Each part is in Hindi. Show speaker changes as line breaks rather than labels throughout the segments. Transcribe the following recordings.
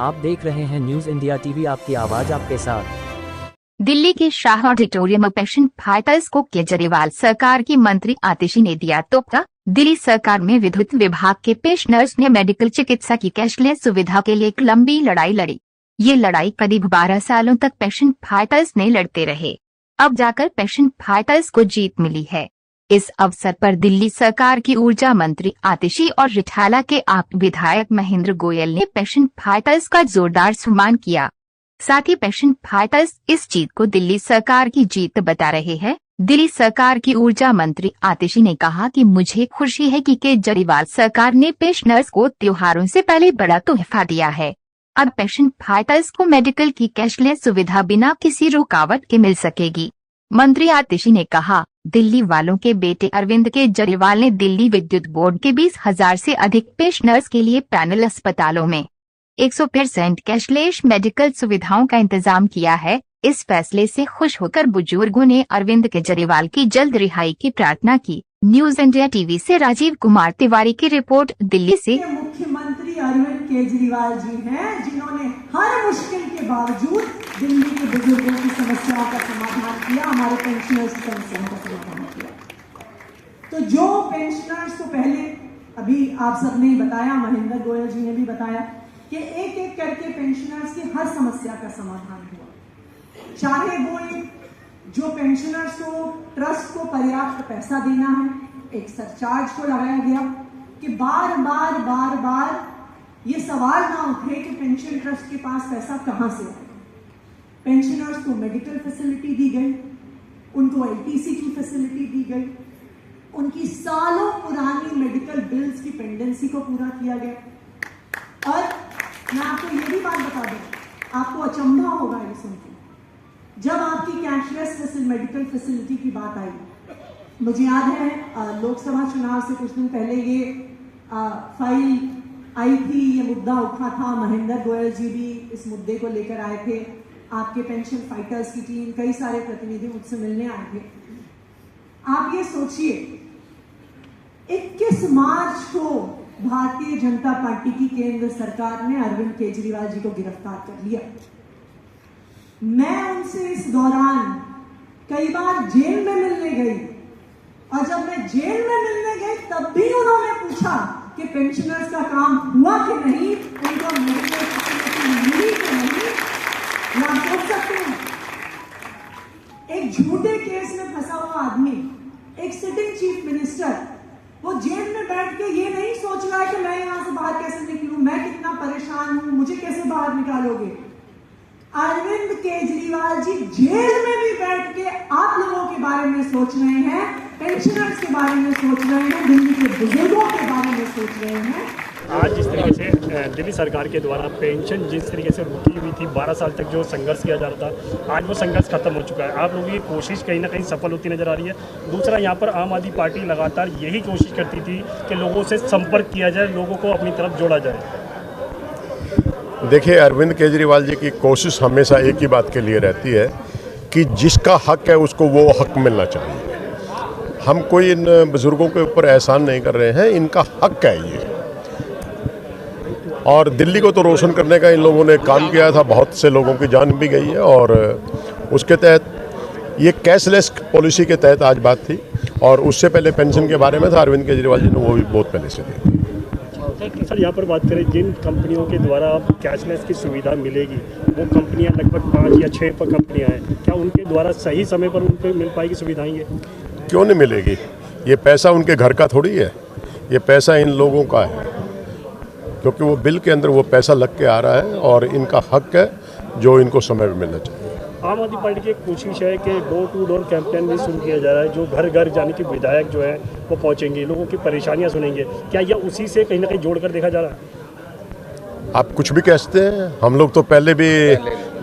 आप देख रहे हैं न्यूज इंडिया टीवी, आपकी आवाज आपके साथ।
दिल्ली के शाह ऑडिटोरियम में पेंशन फाइटर्स को केजरीवाल सरकार की मंत्री आतिशी ने दिया तोहफा। दिल्ली सरकार में विद्युत विभाग के पेंशनर्स ने मेडिकल चिकित्सा की कैशलेस सुविधा के लिए एक लंबी लड़ाई लड़ी। ये लड़ाई करीब 12 सालों तक पेंशन फाइटर्स ने लड़ते रहे। अब जाकर पेंशन फाइटर्स को जीत मिली है। इस अवसर पर दिल्ली सरकार की ऊर्जा मंत्री आतिशी और रिठाला के आप विधायक महेंद्र गोयल ने पेंशन फाइटर्स का जोरदार सम्मान किया। साथ ही पेंशन फाइटर्स इस जीत को दिल्ली सरकार की जीत बता रहे हैं। दिल्ली सरकार की ऊर्जा मंत्री आतिशी ने कहा कि मुझे खुशी है कि केजरीवाल सरकार ने पेंशनर्स को त्योहारों से पहले बड़ा तोहफा दिया है। अब पेंशन फाइटर्स को मेडिकल की कैशलेस सुविधा बिना किसी रुकावट के मिल सकेगी। मंत्री आतिशी ने कहा, दिल्ली वालों के बेटे अरविंद केजरीवाल ने दिल्ली विद्युत बोर्ड के 20,000 से अधिक पेंशनर्स के लिए पैनल अस्पतालों में 100% कैशलेस मेडिकल सुविधाओं का इंतजाम किया है। इस फैसले से खुश होकर बुजुर्गों ने अरविंद केजरीवाल की जल्द रिहाई की प्रार्थना की। न्यूज इंडिया टीवी से राजीव कुमार तिवारी की रिपोर्ट, दिल्ली से।
मुख्यमंत्री अरविंद केजरीवाल जी हैं, जिन्होंने हर मुश्किल के बावजूद दिल्ली के बुजुर्गों की समस्याओं का समाधान किया, हमारे पेंशनर्स की समस्याओं का समाधान किया। तो जो पेंशनर्स को पहले अभी आप सबने बताया, महेंद्र गोयल जी ने भी बताया कि एक एक करके पेंशनर्स की हर समस्या का समाधान हुआ। चाहे वो जो पेंशनर्स को ट्रस्ट को पर्याप्त पैसा देना है, एक सरचार्ज को लगाया गया कि बार बार ये सवाल ना उठे कि पेंशन ट्रस्ट के पास पैसा कहां से आए। पेंशनर्स को मेडिकल फैसिलिटी दी गई, उनको एलटीसी की फैसिलिटी दी गई, उनकी सालों पुरानी मेडिकल बिल्स की पेंडेंसी को पूरा किया गया। और मैं आपको ये भी बात बता दूं, आपको अचंभा होगा ये सुनकर, जब आपकी कैशलेस मेडिकल फैसिलिटी की बात आई, मुझे याद है लोकसभा चुनाव से कुछ दिन पहले ये फाइल आई थी, ये मुद्दा उठा था, महेंद्र गोयल जी भी इस मुद्दे को लेकर आए थे, आपके पेंशन फाइटर्स की टीम, कई सारे प्रतिनिधि मुझसे मिलने आए थे। आप ये सोचिए, 21 मार्च को भारतीय जनता पार्टी की केंद्र सरकार ने अरविंद केजरीवाल जी को गिरफ्तार कर लिया। मैं उनसे इस दौरान कई बार जेल में मिलने गई, और जब मैं जेल में मिलने गई तब भी उन्होंने पूछा कि पेंशनर्स का काम हुआ कि नहीं, उनको मेडिकल फैसिलिटी मिली कि नहीं। आप सोच सकते हैं, एक झूठे केस में फंसा हुआ आदमी, एक सिटिंग चीफ मिनिस्टर, वो जेल में बैठ के ये नहीं सोच रहा है कि मैं यहां से बाहर कैसे निकलूं, मैं कितना परेशान हूं, मुझे कैसे बाहर निकालोगे। अरविंद केजरीवाल जी जेल में भी बैठ के आप लोगों के बारे में सोच रहे हैं, पेंशनर्स के बारे में सोच रहे हैं, दिल्ली के बुजुर्गों के बारे में सोच रहे हैं।
आज जिस तरीके से दिल्ली सरकार के द्वारा पेंशन जिस तरीके से रुकी हुई थी, 12 साल तक जो संघर्ष किया जा रहा था, आज वो संघर्ष खत्म हो चुका है। आप लोगों की कोशिश कहीं ना कहीं सफल होती नजर आ रही है। दूसरा, यहाँ पर आम आदमी पार्टी लगातार यही कोशिश करती थी कि लोगों से संपर्क किया जाए, लोगों को अपनी तरफ जोड़ा जाए।
देखिए, अरविंद केजरीवाल जी की कोशिश हमेशा एक ही बात के लिए रहती है कि जिसका हक है उसको वो हक मिलना चाहिए। हम कोई इन बुजुर्गों के ऊपर एहसान नहीं कर रहे हैं, इनका हक है ये। और दिल्ली को तो रोशन करने का इन लोगों ने काम किया था, बहुत से लोगों की जान भी गई है, और उसके तहत ये कैशलेस पॉलिसी के तहत आज बात थी। और उससे पहले पेंशन के बारे में था, अरविंद केजरीवाल जी ने वो भी बहुत पहले से दी।
सर, यहाँ पर बात करें, जिन कंपनियों के द्वारा कैशलेस की सुविधा मिलेगी, वो कंपनियाँ लगभग 5 या 6 कंपनियाँ हैं, क्या उनके द्वारा सही समय पर उनको मिल पाएगी सुविधाएं? ये
क्यों नहीं मिलेगी? ये पैसा उनके घर का थोड़ी है, ये पैसा इन लोगों का है, क्योंकि वो बिल के अंदर वो पैसा लग के आ रहा है, और इनका हक है जो इनको समय पर मिलना चाहिए।
आम आदमी पार्टी की एक कोशिश है कि डोर टू डोर कैंपेन भी शुरू किया जा रहा है, जो घर घर जाने की विधायक जो है वो पहुंचेंगे, लोगों की परेशानियां सुनेंगे। क्या यह उसी से कहीं ना कहीं जोड़कर देखा जा रहा है?
आप कुछ भी कहते हैं, हम लोग तो पहले भी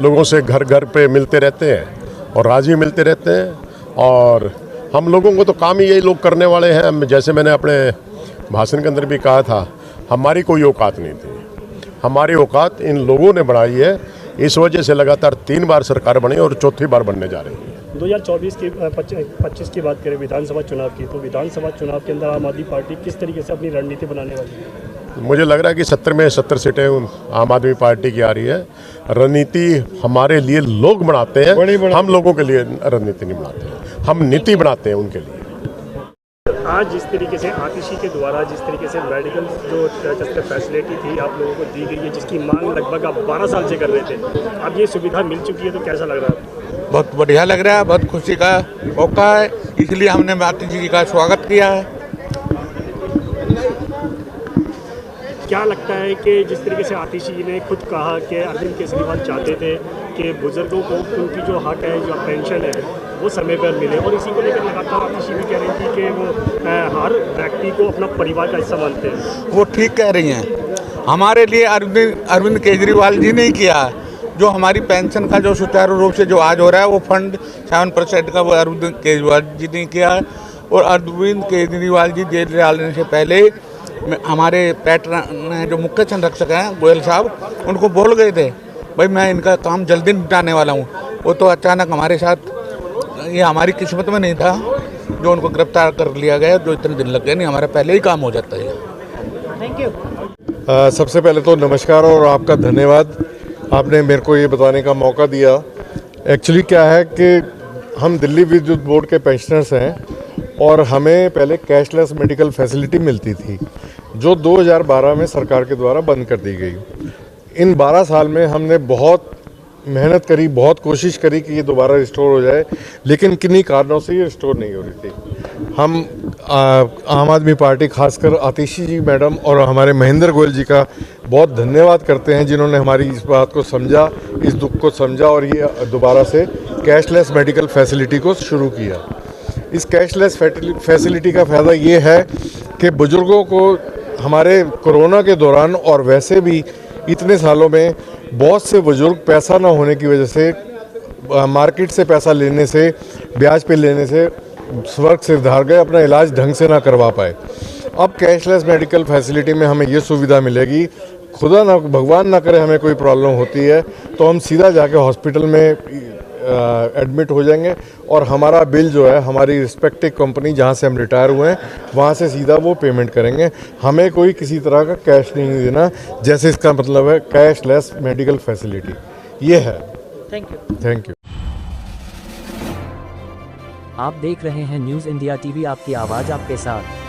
लोगों से घर घर पे मिलते रहते हैं और राजी मिलते रहते हैं, और हम लोगों को तो काम ही यही लोग करने वाले हैं। जैसे मैंने अपने भाषण के अंदर भी कहा था, हमारी कोई औकात नहीं थी, हमारी औकात इन लोगों ने बढ़ाई है। इस वजह से लगातार 3 बार सरकार बनी और चौथी बार बनने जा रही है।
2024 की 25 की बात करें विधानसभा चुनाव की, तो विधानसभा चुनाव के अंदर आम आदमी पार्टी किस तरीके से अपनी रणनीति बनाने वाली है?
मुझे लग रहा है कि 70 में 70 सीटें आम आदमी पार्टी की आ रही है। रणनीति हमारे लिए लोग बनाते हैं, हम लोगों के लिए रणनीति नहीं बनाते हैं, हम नीति बनाते हैं उनके लिए।
आज जिस तरीके से आतिशी के द्वारा जिस तरीके से मेडिकल जो फैसिलिटी थी आप लोगों को दी गई है, जिसकी मांग लगभग आप 12 साल से कर रहे थे, अब ये सुविधा मिल चुकी है तो कैसा लग रहा है?
बहुत बढ़िया लग रहा है, बहुत खुशी का मौका है, इसलिए हमने आतिशी जी का स्वागत किया है।
क्या लगता है कि जिस तरीके से आतिशी जी ने खुद कहा कि अरविंद केजरीवाल चाहते थे कि बुजुर्गों को उनकी जो हक है, जो पेंशन है, वो समय पर मिले, और इसी को लेकर लगातार आतिशी भी कह रही थी कि वो हर व्यक्ति को अपना परिवार का हिस्सा मानते हैं।
वो ठीक कह रही हैं। हमारे लिए अरविंद केजरीवाल जी ने ही किया है। जो हमारी पेंशन का जो सुचारू रूप से जो आज हो रहा है, वो फंड 7% का वो अरविंद केजरीवाल जी ने किया है। और अरविंद केजरीवाल जी जेल डालने से पहले हमारे पैटर्न जो मुख्य संरक्षक हैं गोयल साहब, उनको बोल गए थे भाई मैं इनका काम जल्दी निपटाने वाला हूँ। वो तो अचानक हमारे साथ, ये हमारी किस्मत में नहीं था जो उनको गिरफ्तार कर लिया गया, जो इतने दिन लग गए, नहीं हमारा पहले ही काम हो जाता है।
Thank you.
सबसे पहले तो नमस्कार और आपका धन्यवाद, आपने मेरे को ये बताने का मौका दिया। एक्चुअली क्या है कि हम दिल्ली विद्युत बोर्ड के पेंशनर्स हैं और हमें पहले कैशलेस मेडिकल फैसिलिटी मिलती थी, जो 2012 में सरकार के द्वारा बंद कर दी गई। इन 12 साल में हमने बहुत मेहनत करी, बहुत कोशिश करी कि ये दोबारा रिस्टोर हो जाए, लेकिन किन्हीं कारणों से ये रिस्टोर नहीं हो रही थी। हम आम आदमी पार्टी, खासकर आतिशी जी मैडम और हमारे महेंद्र गोयल जी का बहुत धन्यवाद करते हैं, जिन्होंने हमारी इस बात को समझा, इस दुख को समझा और ये दोबारा से कैशलेस मेडिकल फैसिलिटी को शुरू किया। इस कैशलेस फैसिलिटी का फ़ायदा ये है कि बुज़ुर्गों को हमारे कोरोना के दौरान और वैसे भी इतने सालों में बहुत से बुज़ुर्ग पैसा ना होने की वजह से, मार्केट से पैसा लेने से, ब्याज पे लेने से स्वर्ग से धार गए, अपना इलाज ढंग से ना करवा पाए। अब कैशलेस मेडिकल फैसिलिटी में हमें ये सुविधा मिलेगी, खुदा ना भगवान ना करे हमें कोई प्रॉब्लम होती है तो हम सीधा जाके हॉस्पिटल में एडमिट हो जाएंगे और हमारा बिल जो है हमारी रिस्पेक्टिव कंपनी जहां से हम रिटायर हुए हैं वहां से सीधा वो पेमेंट करेंगे। हमें कोई किसी तरह का कैश नहीं देना, जैसे इसका मतलब है कैशलेस मेडिकल फैसिलिटी ये है। Thank you.
आप देख रहे हैं न्यूज़ इंडिया टीवी, आपकी आवाज़ आपके साथ।